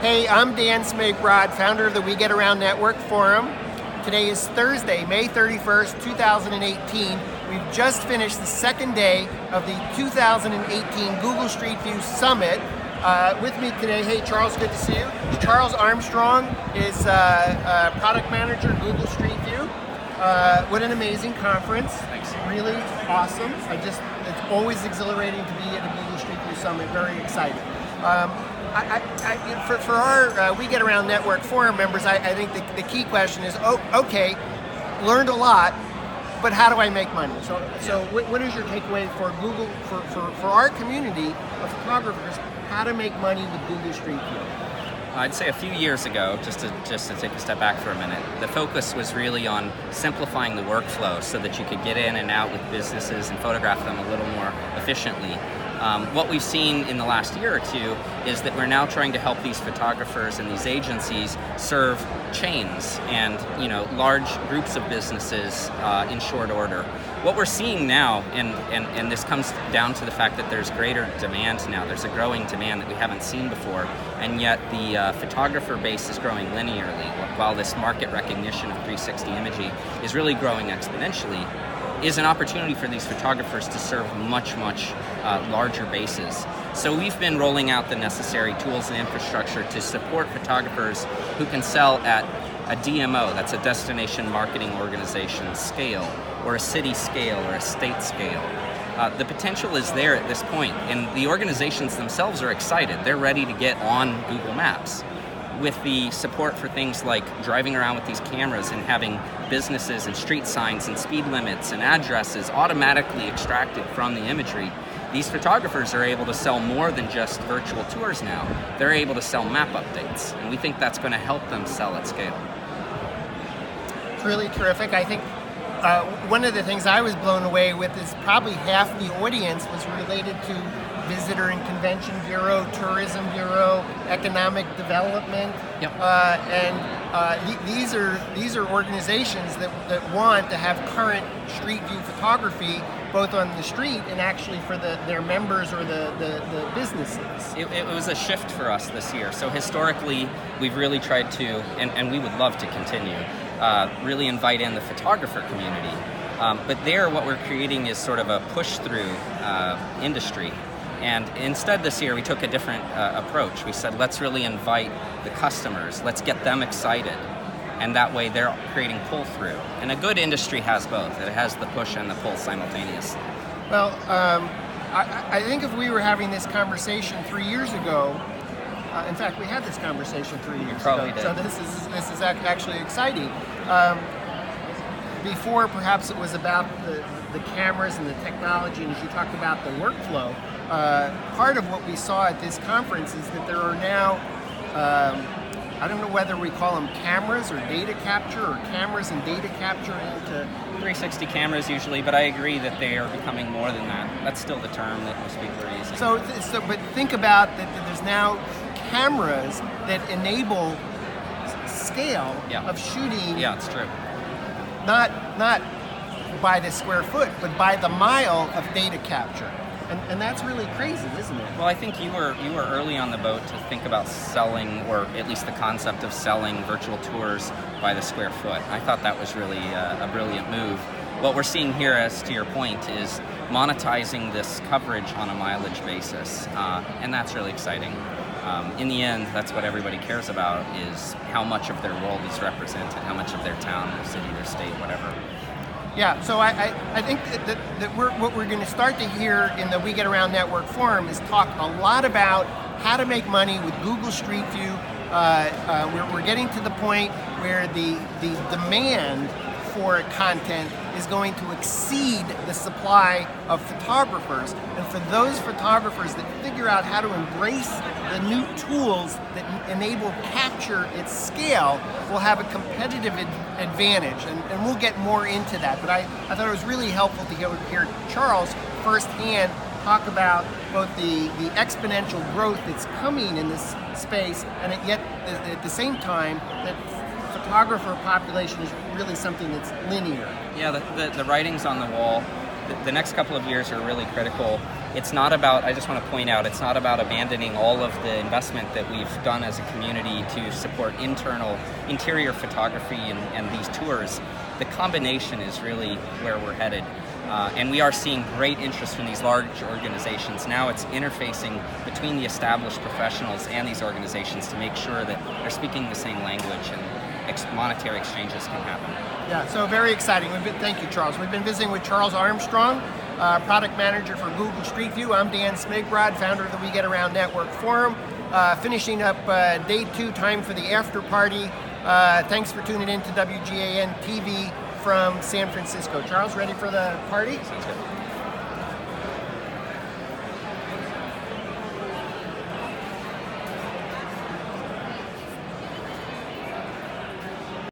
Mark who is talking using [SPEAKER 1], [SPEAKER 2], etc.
[SPEAKER 1] Hey, I'm Dan Smigrod, founder of the We Get Around Network Forum. Today is Thursday, May 31st, 2018. We've just finished the second day of the 2018 Google Street View Summit. With me today, hey Charles, good to see you. Charles Armstrong is product manager at Google Street View. What an amazing conference.
[SPEAKER 2] Thanks.
[SPEAKER 1] Really awesome. It's always exhilarating to be at a Google Street View Summit. Very excited. For our We Get Around Network Forum members, I think the key question is, okay, learned a lot, but how do I make money? So what is your takeaway for Google, for our community of photographers, how to make money with Google Street View?
[SPEAKER 2] I'd say a few years ago, just to take a step back for a minute, the focus was really on simplifying the workflow so that you could get in and out with businesses and photograph them a little more efficiently. What we've seen in the last year or two is that we're now trying to help these photographers and these agencies serve chains and large groups of businesses in short order. What we're seeing now, and this comes down to the fact that there's greater demand now, there's a growing demand that we haven't seen before, and yet the photographer base is growing linearly, while this market recognition of 360 imaging is really growing exponentially, is an opportunity for these photographers to serve much larger bases. So we've been rolling out the necessary tools and infrastructure to support photographers who can sell at a DMO, that's a destination marketing organization scale, or a city scale, or a state scale. The potential is there at this point, and the organizations themselves are excited. They're ready to get on Google Maps. With the support for things like driving around with these cameras and having businesses and street signs and speed limits and addresses automatically extracted from the imagery, these photographers are able to sell more than just virtual tours now. They're able to sell map updates, and we think that's going to help them sell at scale.
[SPEAKER 1] It's really terrific. I think one of the things I was blown away with is probably half the audience was related to Visitor and Convention Bureau, Tourism Bureau, Economic Development.
[SPEAKER 2] Yep.
[SPEAKER 1] These are organizations that want to have current street view photography both on the street and actually for their members or the businesses.
[SPEAKER 2] It was a shift for us this year. So historically, we've really tried to, and we would love to continue, really invite in the photographer community. But there, what we're creating is sort of a push-through industry. And instead this year, we took a different approach. We said, let's really invite the customers. Let's get them excited. And that way, they're creating pull-through. And a good industry has both. It has the push and the pull simultaneously.
[SPEAKER 1] Well, I think if we were having this conversation 3 years ago, in fact, we had this conversation 3 years
[SPEAKER 2] Probably
[SPEAKER 1] ago.
[SPEAKER 2] did.
[SPEAKER 1] So this is actually exciting. Before, perhaps it was about the cameras and the technology, and as you talked about the workflow, part of what we saw at this conference is that there are now, I don't know whether we call them cameras or data capture, or cameras and data capture into
[SPEAKER 2] 360 cameras usually, but I agree that they are becoming more than that. That's still the term that most people are using.
[SPEAKER 1] But think about that there's now cameras that enable scale of shooting.
[SPEAKER 2] Yeah, it's true.
[SPEAKER 1] Not by the square foot, but by the mile of data capture. And that's really crazy, isn't it?
[SPEAKER 2] Well, I think you were early on the boat to think about selling, or at least the concept of selling virtual tours by the square foot. I thought that was really a brilliant move. What we're seeing here, as to your point, is monetizing this coverage on a mileage basis, and that's really exciting. In the end, that's what everybody cares about, is how much of their world is represented, how much of their town, their city, their state, whatever.
[SPEAKER 1] Yeah, so I think that what we're going to start to hear in the We Get Around Network Forum is talk a lot about how to make money with Google Street View. We're getting to the point where the demand for content is going to exceed the supply of photographers. And for those photographers that figure out how to embrace the new tools that enable capture at scale, will have a competitive advantage. And we'll get more into that. But I thought it was really helpful to hear Charles firsthand talk about both the exponential growth that's coming in this space, and yet at the same time that photographer population is really something that's linear.
[SPEAKER 2] Yeah, the writing's on the wall. The next couple of years are really critical. it's not about, I just want to point out, it's not about abandoning all of the investment that we've done as a community to support interior photography and these tours. The combination is really where we're headed. And we are seeing great interest from these large organizations. Now it's interfacing between the established professionals and these organizations to make sure that they're speaking the same language and monetary exchanges can happen.
[SPEAKER 1] Yeah, so very exciting. Thank you, Charles. We've been visiting with Charles Armstrong, product manager for Google Street View. I'm Dan Smigrod, founder of the We Get Around Network Forum. Finishing up day 2, time for the after party. Thanks for tuning in to WGAN-TV from San Francisco. Charles, ready for the party?
[SPEAKER 2] Sounds good.